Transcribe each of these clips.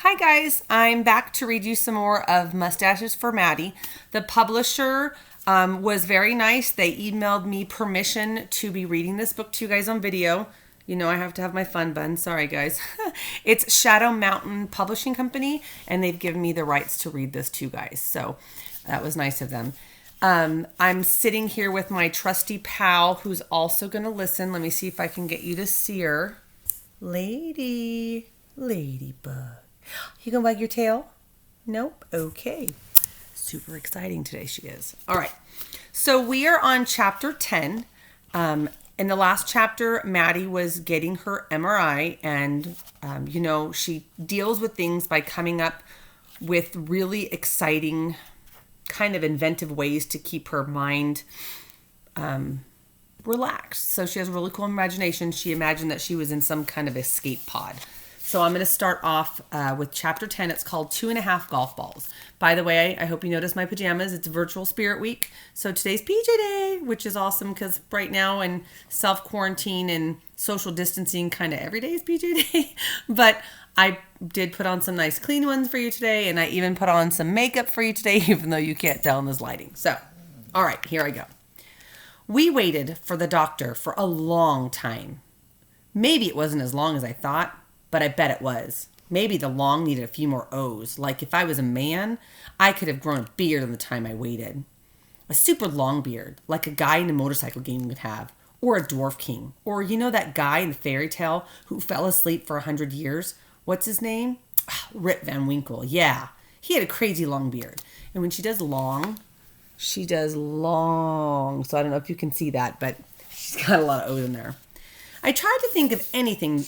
Hi guys, I'm back to read you some more of Mustaches for Maddie. The publisher was very nice. They emailed me permission to be reading this book to you guys on video. You know I have to have my fun bun. Sorry guys. It's Shadow Mountain Publishing Company, and they've given me the rights to read this to you guys. So that was nice of them. I'm sitting here with my trusty pal who's also going to listen. Let me see if I can get you to see her. Ladybug. You gonna wag your tail? Nope. Okay. Super exciting today she is. All right. So we are on chapter 10. In the last chapter, Maddie was getting her MRI, and, she deals with things by coming up with really exciting, kind of inventive ways to keep her mind relaxed. So she has a really cool imagination. She imagined that she was in some kind of escape pod. So I'm going to start off with chapter 10. It's called 2.5 Golf Balls. By the way, I hope you noticed my pajamas. It's virtual spirit week. So today's PJ day, which is awesome because right now in self-quarantine and social distancing, kind of every day is PJ day. But I did put on some nice clean ones for you today. And I even put on some makeup for you today, even though you can't tell in this lighting. So, all right, here I go. We waited for the doctor for a long time. Maybe it wasn't as long as I thought, but I bet it was. Maybe the long needed a few more O's. Like if I was a man, I could have grown a beard in the time I waited. A super long beard, like a guy in a motorcycle game would have. Or a dwarf king. Or you know that guy in the fairy tale who fell asleep for 100 years? What's his name? Rip Van Winkle. Yeah. He had a crazy long beard. And when she does long. So I don't know if you can see that, but she's got a lot of O's in there. I tried to think of anything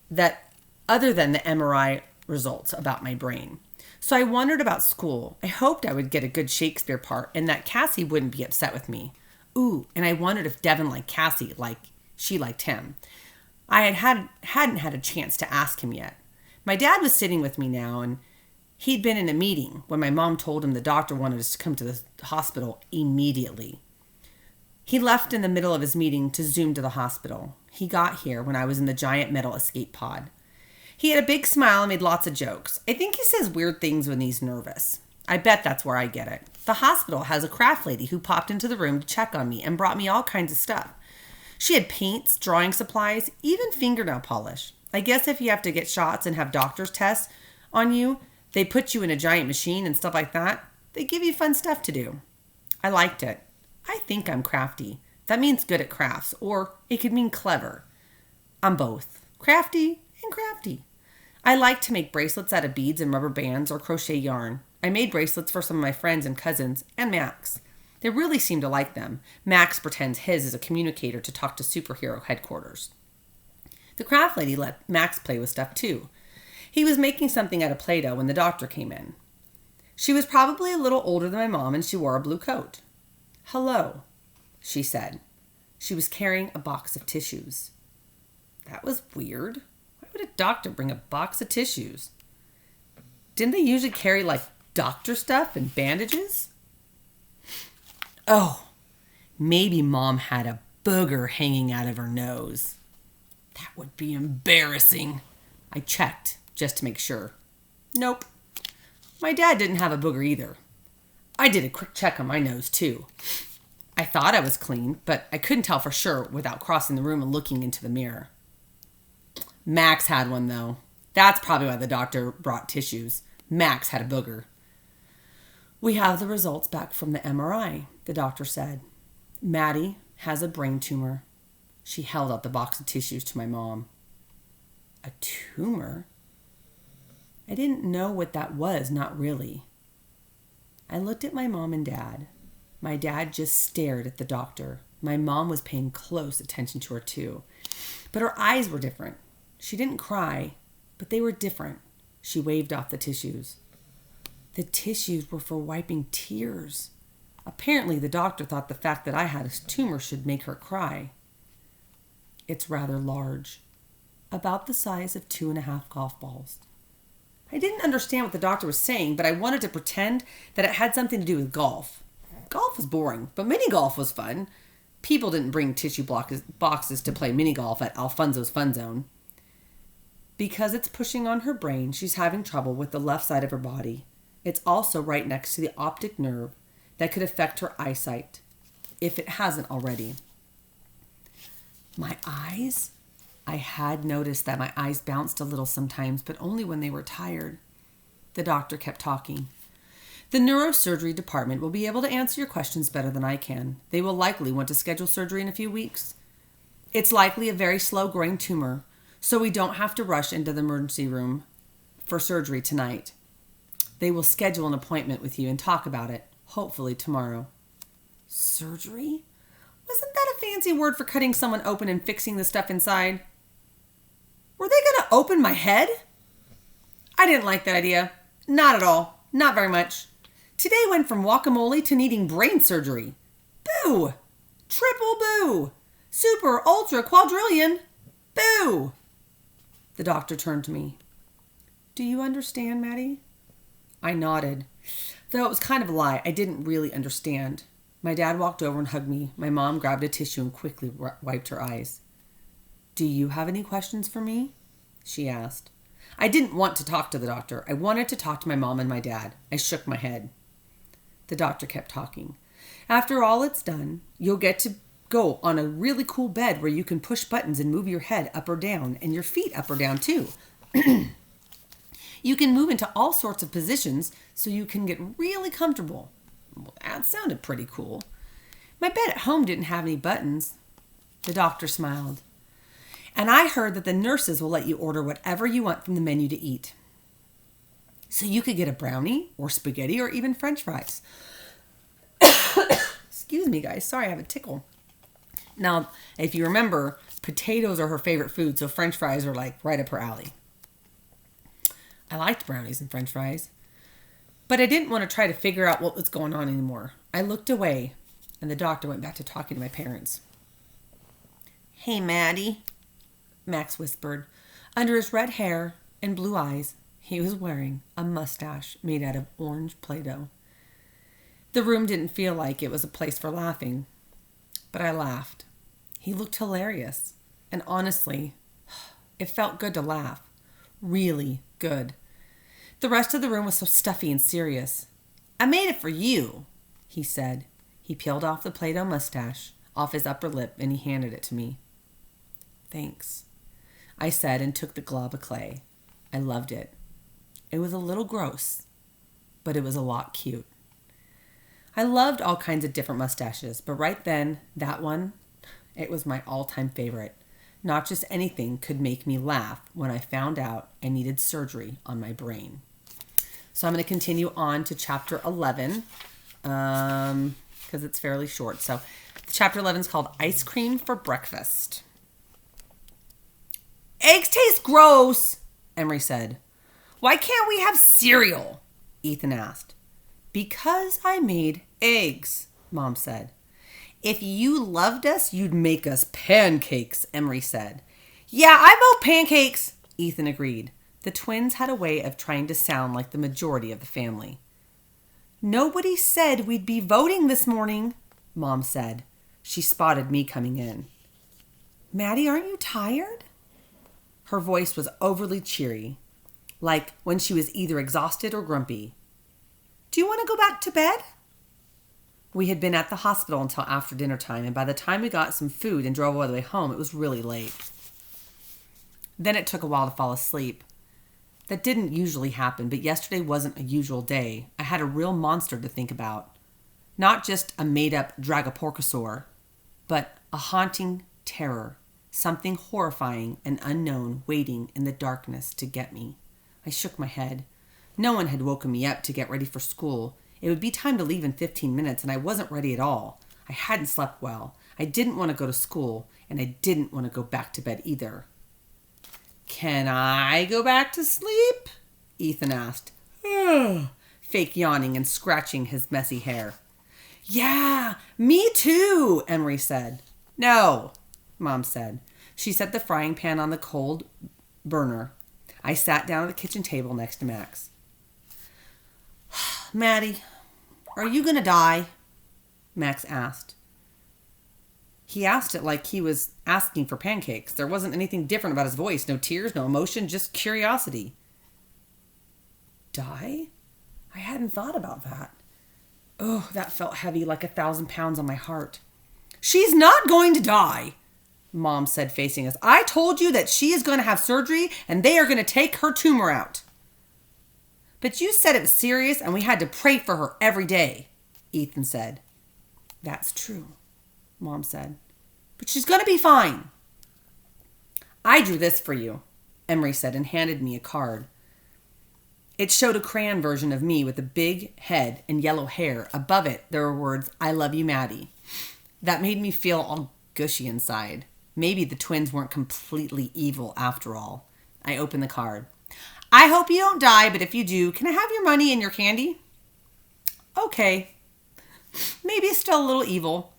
that other than the MRI results about my brain. So I wondered about school. I hoped I would get a good Shakespeare part and that Cassie wouldn't be upset with me. Ooh, and I wondered if Devin liked Cassie like she liked him. I hadn't had a chance to ask him yet. My dad was sitting with me now, and he'd been in a meeting when my mom told him the doctor wanted us to come to the hospital immediately. He left in the middle of his meeting to zoom to the hospital. He got here when I was in the giant metal escape pod. He had a big smile and made lots of jokes. I think he says weird things when he's nervous. I bet that's where I get it. The hospital has a craft lady who popped into the room to check on me and brought me all kinds of stuff. She had paints, drawing supplies, even fingernail polish. I guess if you have to get shots and have doctor's tests on you, they put you in a giant machine and stuff like that. They give you fun stuff to do. I liked it. I think I'm crafty. That means good at crafts, or it could mean clever. I'm both. Crafty and crafty. I like to make bracelets out of beads and rubber bands or crochet yarn. I made bracelets for some of my friends and cousins and Max. They really seem to like them. Max pretends his is a communicator to talk to superhero headquarters. The craft lady let Max play with stuff too. He was making something out of Play-Doh when the doctor came in. She was probably a little older than my mom and she wore a blue coat. Hello, she said. She was carrying a box of tissues. That was weird. Why would a doctor bring a box of tissues? Didn't they usually carry like doctor stuff and bandages? Oh, maybe mom had a booger hanging out of her nose. That would be embarrassing. I checked just to make sure. Nope. My dad didn't have a booger either. I did a quick check on my nose too. I thought I was clean, but I couldn't tell for sure without crossing the room and looking into the mirror. Max had one, though. That's probably why the doctor brought tissues. Max had a booger. We have the results back from the MRI, the doctor said. Maddie has a brain tumor. She held out the box of tissues to my mom. A tumor? I didn't know what that was, not really. I looked at my mom and dad. My dad just stared at the doctor. My mom was paying close attention to her too. But her eyes were different. She didn't cry, but they were different. She waved off the tissues. The tissues were for wiping tears. Apparently the doctor thought the fact that I had a tumor should make her cry. It's rather large. About the size of 2.5 golf balls. I didn't understand what the doctor was saying, but I wanted to pretend that it had something to do with golf. Golf was boring, but mini golf was fun. People didn't bring tissue boxes to play mini golf at Alfonso's Fun Zone. Because it's pushing on her brain, she's having trouble with the left side of her body. It's also right next to the optic nerve that could affect her eyesight, if it hasn't already. My eyes? I had noticed that my eyes bounced a little sometimes, but only when they were tired. The doctor kept talking. The neurosurgery department will be able to answer your questions better than I can. They will likely want to schedule surgery in a few weeks. It's likely a very slow-growing tumor, so we don't have to rush into the emergency room for surgery tonight. They will schedule an appointment with you and talk about it, hopefully tomorrow. Surgery? Wasn't that a fancy word for cutting someone open and fixing the stuff inside? Were they going to open my head? I didn't like that idea. Not at all. Not very much. Today went from guacamole to needing brain surgery. Boo! Triple boo! Super, ultra, quadrillion. Boo! The doctor turned to me. Do you understand, Maddie? I nodded. Though it was kind of a lie, I didn't really understand. My dad walked over and hugged me. My mom grabbed a tissue and quickly wiped her eyes. Do you have any questions for me? She asked. I didn't want to talk to the doctor. I wanted to talk to my mom and my dad. I shook my head. The doctor kept talking. After all it's done, you'll get to go on a really cool bed where you can push buttons and move your head up or down and your feet up or down too. You can move into all sorts of positions so you can get really comfortable. Well, that sounded pretty cool. My bed at home didn't have any buttons. The doctor smiled. And I heard that the nurses will let you order whatever you want from the menu to eat. So you could get a brownie or spaghetti or even French fries. Excuse me, guys. Sorry, I have a tickle. Now, if you remember, potatoes are her favorite food, so French fries are like right up her alley. I liked brownies and French fries. But I didn't want to try to figure out what was going on anymore. I looked away, and the doctor went back to talking to my parents. Hey, Maddie, Max whispered. Under his red hair and blue eyes, he was wearing a mustache made out of orange Play-Doh. The room didn't feel like it was a place for laughing, but I laughed. He looked hilarious, and honestly, it felt good to laugh. Really good. The rest of the room was so stuffy and serious. I made it for you, he said. He peeled off the Play-Doh mustache off his upper lip and he handed it to me. Thanks, I said and took the glob of clay. I loved it. It was a little gross, but it was a lot cute. I loved all kinds of different mustaches, but right then, that one, it was my all-time favorite. Not just anything could make me laugh when I found out I needed surgery on my brain. So I'm going to continue on to chapter 11 because it's fairly short. So chapter 11 is called Ice Cream for Breakfast. Eggs taste gross, Emery said. Why can't we have cereal? Ethan asked. Because I made eggs, Mom said. If you loved us, you'd make us pancakes, Emery said. Yeah, I vote pancakes, Ethan agreed. The twins had a way of trying to sound like the majority of the family. Nobody said we'd be voting this morning, Mom said. She spotted me coming in. Maddie, aren't you tired? Her voice was overly cheery, like when she was either exhausted or grumpy. Do you want to go back to bed? We had been at the hospital until after dinner time, and by the time we got some food and drove all the way home, it was really late. Then it took a while to fall asleep. That didn't usually happen, but yesterday wasn't a usual day. I had a real monster to think about. Not just a made-up Dragoporcosaur, but a haunting terror, something horrifying and unknown waiting in the darkness to get me. I shook my head. No one had woken me up to get ready for school. It would be time to leave in 15 minutes, and I wasn't ready at all. I hadn't slept well. I didn't want to go to school, and I didn't want to go back to bed either. Can I go back to sleep? Ethan asked, fake yawning and scratching his messy hair. Yeah, me too, Emery said. No, Mom said. She set the frying pan on the cold burner. I sat down at the kitchen table next to Max. Maddie, are you going to die? Max asked. He asked it like he was asking for pancakes. There wasn't anything different about his voice. No tears, no emotion, just curiosity. Die? I hadn't thought about that. Oh, that felt heavy, like 1,000 pounds on my heart. She's not going to die, Mom said, facing us. I told you that she is going to have surgery and they are going to take her tumor out. But you said it was serious and we had to pray for her every day, Ethan said. That's true, Mom said. But she's going to be fine. I drew this for you, Emery said and handed me a card. It showed a crayon version of me with a big head and yellow hair. Above it, there were words, I love you, Maddie. That made me feel all gushy inside. Maybe the twins weren't completely evil after all. I opened the card. I hope you don't die, but if you do, can I have your money and your candy? Okay. Maybe still a little evil.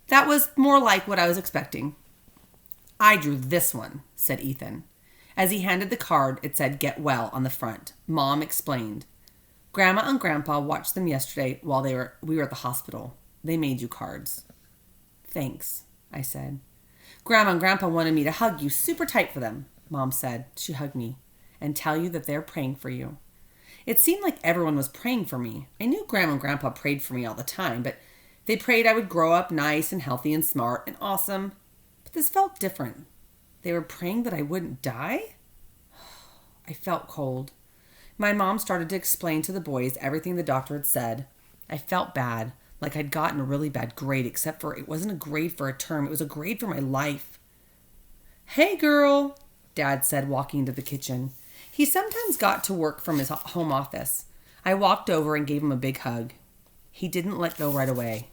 That was more like what I was expecting. I drew this one, said Ethan. As he handed the card, it said, Get well on the front. Mom explained. Grandma and Grandpa watched them yesterday while we were at the hospital. They made you cards. Thanks, I said. Grandma and Grandpa wanted me to hug you super tight for them, Mom said. She hugged me. And tell you that they're praying for you. It seemed like everyone was praying for me. I knew Grandma and Grandpa prayed for me all the time, but they prayed I would grow up nice and healthy and smart and awesome. But this felt different. They were praying that I wouldn't die? I felt cold. My mom started to explain to the boys everything the doctor had said. I felt bad, like I'd gotten a really bad grade, except for it wasn't a grade for a term. It was a grade for my life. Hey, girl, Dad said, walking into the kitchen. He sometimes got to work from his home office. I walked over and gave him a big hug. He didn't let go right away.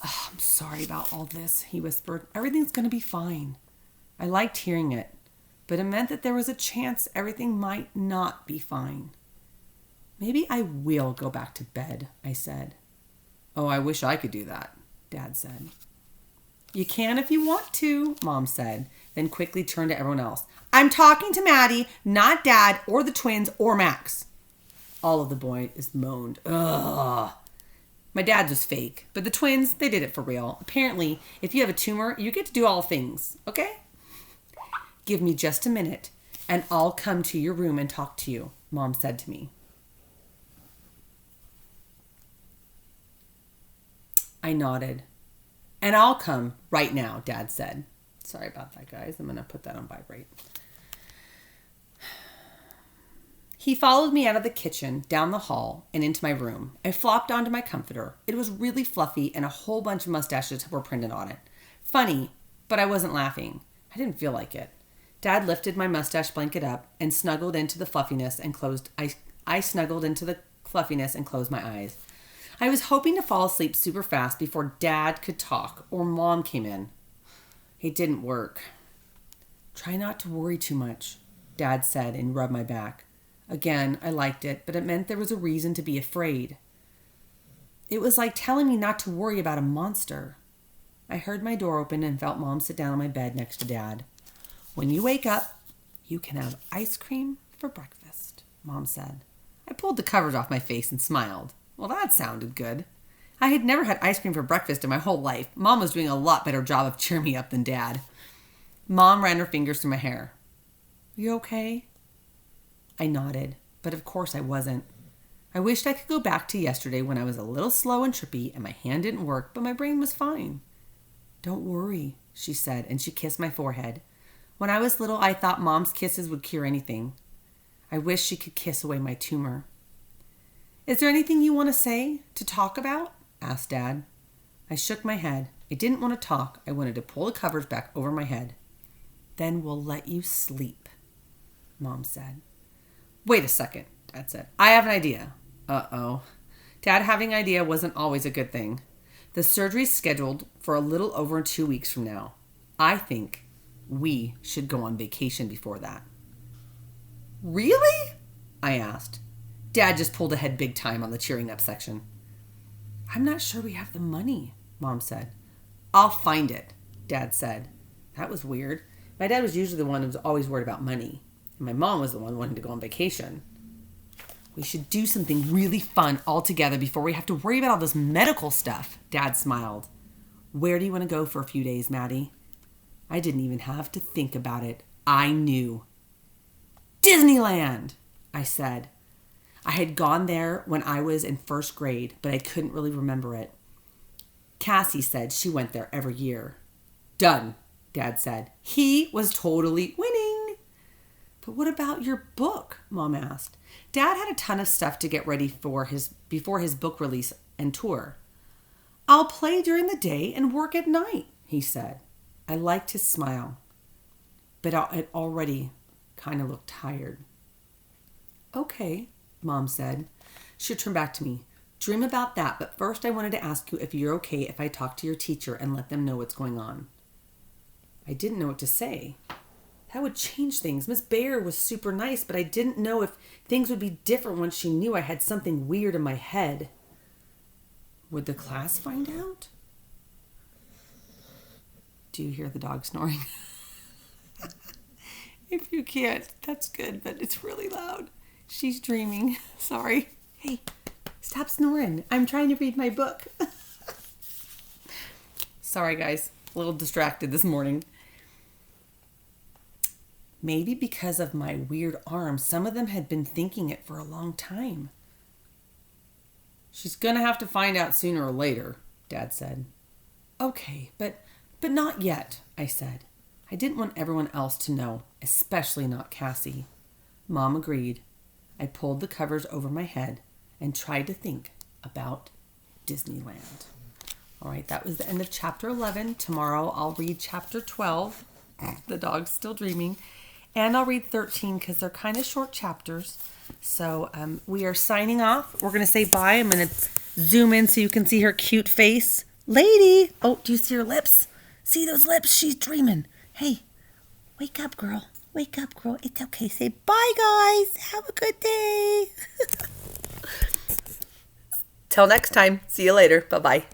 Oh, I'm sorry about all this, he whispered. Everything's going to be fine. I liked hearing it, but it meant that there was a chance everything might not be fine. Maybe I will go back to bed, I said. Oh, I wish I could do that, Dad said. You can if you want to, Mom said, then quickly turned to everyone else. I'm talking to Maddie, not Dad or the twins or Max. All of the boys moaned. Ugh. My dad's was fake, but the twins, they did it for real. Apparently, if you have a tumor, you get to do all things, okay? Give me just a minute, and I'll come to your room and talk to you, Mom said to me. I nodded. And I'll come right now, Dad said. Sorry about that, guys. I'm going to put that on vibrate. He followed me out of the kitchen, down the hall, and into my room. I flopped onto my comforter. It was really fluffy, and a whole bunch of mustaches were printed on it. Funny, but I wasn't laughing. I didn't feel like it. Dad lifted my mustache blanket up and snuggled into the fluffiness and closed. I snuggled into the fluffiness and closed my eyes. I was hoping to fall asleep super fast before Dad could talk or Mom came in. It didn't work. Try not to worry too much, Dad said and rubbed my back. Again, I liked it, but it meant there was a reason to be afraid. It was like telling me not to worry about a monster. I heard my door open and felt Mom sit down on my bed next to Dad. When you wake up, you can have ice cream for breakfast, Mom said. I pulled the covers off my face and smiled. Well, that sounded good. I had never had ice cream for breakfast in my whole life. Mom was doing a lot better job of cheering me up than Dad. Mom ran her fingers through my hair. You okay? I nodded, but of course I wasn't. I wished I could go back to yesterday when I was a little slow and trippy and my hand didn't work, but my brain was fine. Don't worry, she said, and she kissed my forehead. When I was little, I thought Mom's kisses would cure anything. I wish she could kiss away my tumor. Is there anything you want to say, to talk about? Asked Dad. I shook my head. I didn't want to talk. I wanted to pull the covers back over my head. Then we'll let you sleep, Mom said. Wait a second, Dad said. I have an idea. Uh-oh. Dad having an idea wasn't always a good thing. The surgery's scheduled for a little over 2 weeks from now. I think we should go on vacation before that. Really? I asked. Dad just pulled ahead big time on the cheering up section. I'm not sure we have the money, Mom said. I'll find it, Dad said. That was weird. My dad was usually the one who was always worried about money. And my mom was the one wanting to go on vacation. We should do something really fun all together before we have to worry about all this medical stuff, Dad smiled. Where do you want to go for a few days, Maddie? I didn't even have to think about it. I knew. Disneyland, I said. I had gone there when I was in first grade, but I couldn't really remember it. Cassie said she went there every year. Done, Dad said. He was totally winning. But what about your book? Mom asked. Dad had a ton of stuff to get ready for before his book release and tour. I'll play during the day and work at night, he said. I liked his smile, but it already kind of looked tired. Okay, Mom said. She turned back to me. Dream about that, but first I wanted to ask you if you're okay if I talk to your teacher and let them know what's going on. I didn't know what to say. That would change things. Miss Bayer was super nice, but I didn't know if things would be different once she knew I had something weird in my head. Would the class find out? Do you hear the dog snoring? If you can't, that's good, but it's really loud. She's dreaming. Sorry. Hey, stop snoring. I'm trying to read my book. Sorry, guys. A little distracted this morning. Maybe because of my weird arm, some of them had been thinking it for a long time. She's going to have to find out sooner or later, Dad said. Okay, but not yet, I said. I didn't want everyone else to know, especially not Cassie. Mom agreed. I pulled the covers over my head and tried to think about Disneyland. All right, that was the end of chapter 11. Tomorrow I'll read chapter 12. The dog's still dreaming. And I'll read 13 because they're kind of short chapters. So we are signing off. We're going to say bye. I'm going to zoom in so you can see her cute face. Lady! Oh, do you see her lips? See those lips? She's dreaming. Hey, wake up, girl. Wake up, girl. It's okay. Say bye, guys. Have a good day. Till next time. See you later. Bye-bye.